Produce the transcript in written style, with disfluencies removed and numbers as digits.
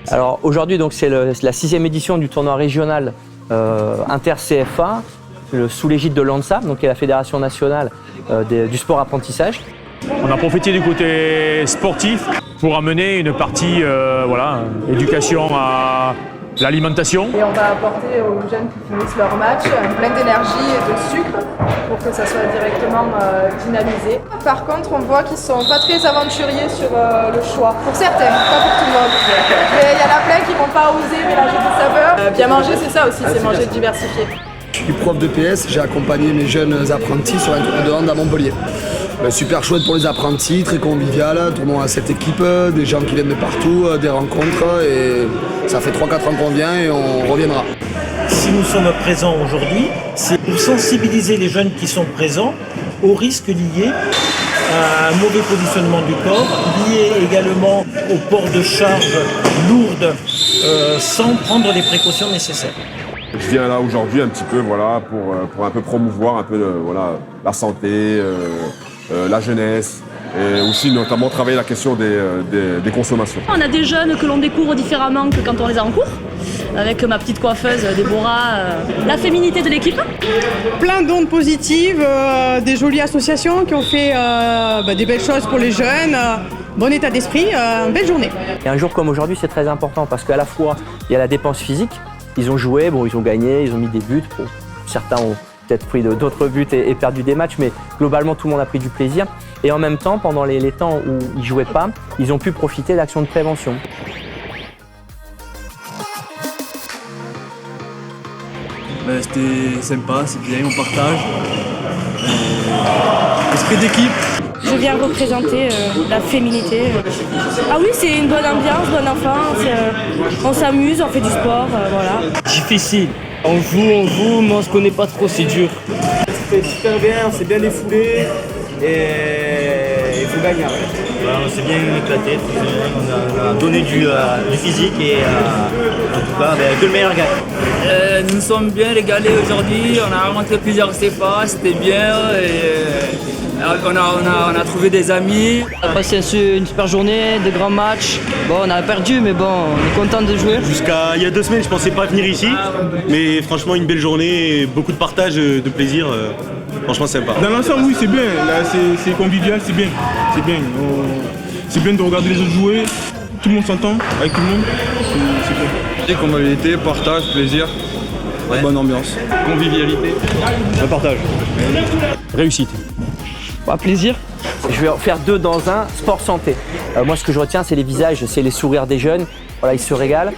Alors aujourd'hui, donc c'est la 6e édition du tournoi régional inter-CFA, sous l'égide de l'ANSA, donc qui est la Fédération nationale du sport apprentissage. On a profité du côté sportif pour amener une partie éducation à l'alimentation. Et on va apporter aux jeunes qui finissent leur match plein d'énergie et de sucre pour que ça soit directement dynamisé. Par contre, on voit qu'ils ne sont pas très aventuriers sur le choix. Pour certains, pas pour tout le monde. Mais il y en a plein qui ne vont pas oser mélanger des saveurs. Bien manger, c'est ça aussi, c'est manger diversifié. Je suis prof de PS, j'ai accompagné mes jeunes apprentis sur un tournoi de hand à Montpellier. Super chouette pour les apprentis, très convivial, tournoi à 7 équipes, des gens qui viennent de partout, des rencontres, et ça fait 3-4 ans qu'on vient et on reviendra. Si nous sommes présents aujourd'hui, c'est pour sensibiliser les jeunes qui sont présents aux risques liés à un mauvais positionnement du corps, liés également au port de charges lourdes sans prendre les précautions nécessaires. Je viens là aujourd'hui un petit peu pour un peu promouvoir un peu la santé, la jeunesse et aussi notamment travailler la question des consommations. On a des jeunes que l'on découvre différemment que quand on les a en cours. Avec ma petite coiffeuse Déborah, la féminité de l'équipe. Plein d'ondes positives, des jolies associations qui ont fait des belles choses pour les jeunes. Bon état d'esprit, belle journée. Et un jour comme aujourd'hui, c'est très important parce qu'à la fois, il y a la dépense physique. Ils ont joué, ils ont gagné, ils ont mis des buts. Bon, certains ont peut-être pris d'autres buts et perdu des matchs, mais globalement, tout le monde a pris du plaisir. Et en même temps, pendant les temps où ils ne jouaient pas, ils ont pu profiter d'actions de prévention. C'était sympa, c'est bien, on partage. Esprit d'équipe. Je viens représenter la féminité. Ah oui, c'est une bonne ambiance, bonne enfance. On s'amuse, on fait du sport, voilà. Difficile. On joue, mais on se connaît pas trop, c'est dur. C'était super bien, on s'est bien défoulé et il faut gagner. On s'est bien éclaté, on a donné du physique et en tout cas que le meilleur gagne. Nous sommes bien régalés aujourd'hui, on a rencontré plusieurs CFA, c'était bien. On a trouvé des amis. On a passé une super journée, de grands matchs. Bon, on a perdu, mais bon, on est content de jouer. Jusqu'à il y a 2 semaines, je pensais pas venir ici. Mais franchement, une belle journée, beaucoup de partage, de plaisir. Franchement, sympa. Dans l'ensemble, oui, c'est bien. Là, c'est convivial, c'est bien. C'est bien. C'est bien de regarder les autres jouer. Tout le monde s'entend avec tout le monde. C'est bien. Convivialité, partage, plaisir. Ouais. Bonne ambiance. Convivialité. Un partage. Réussite. Plaisir. Je vais en faire 2 dans 1, sport santé. Moi, ce que je retiens, c'est les visages, c'est les sourires des jeunes. Voilà, ils se régalent.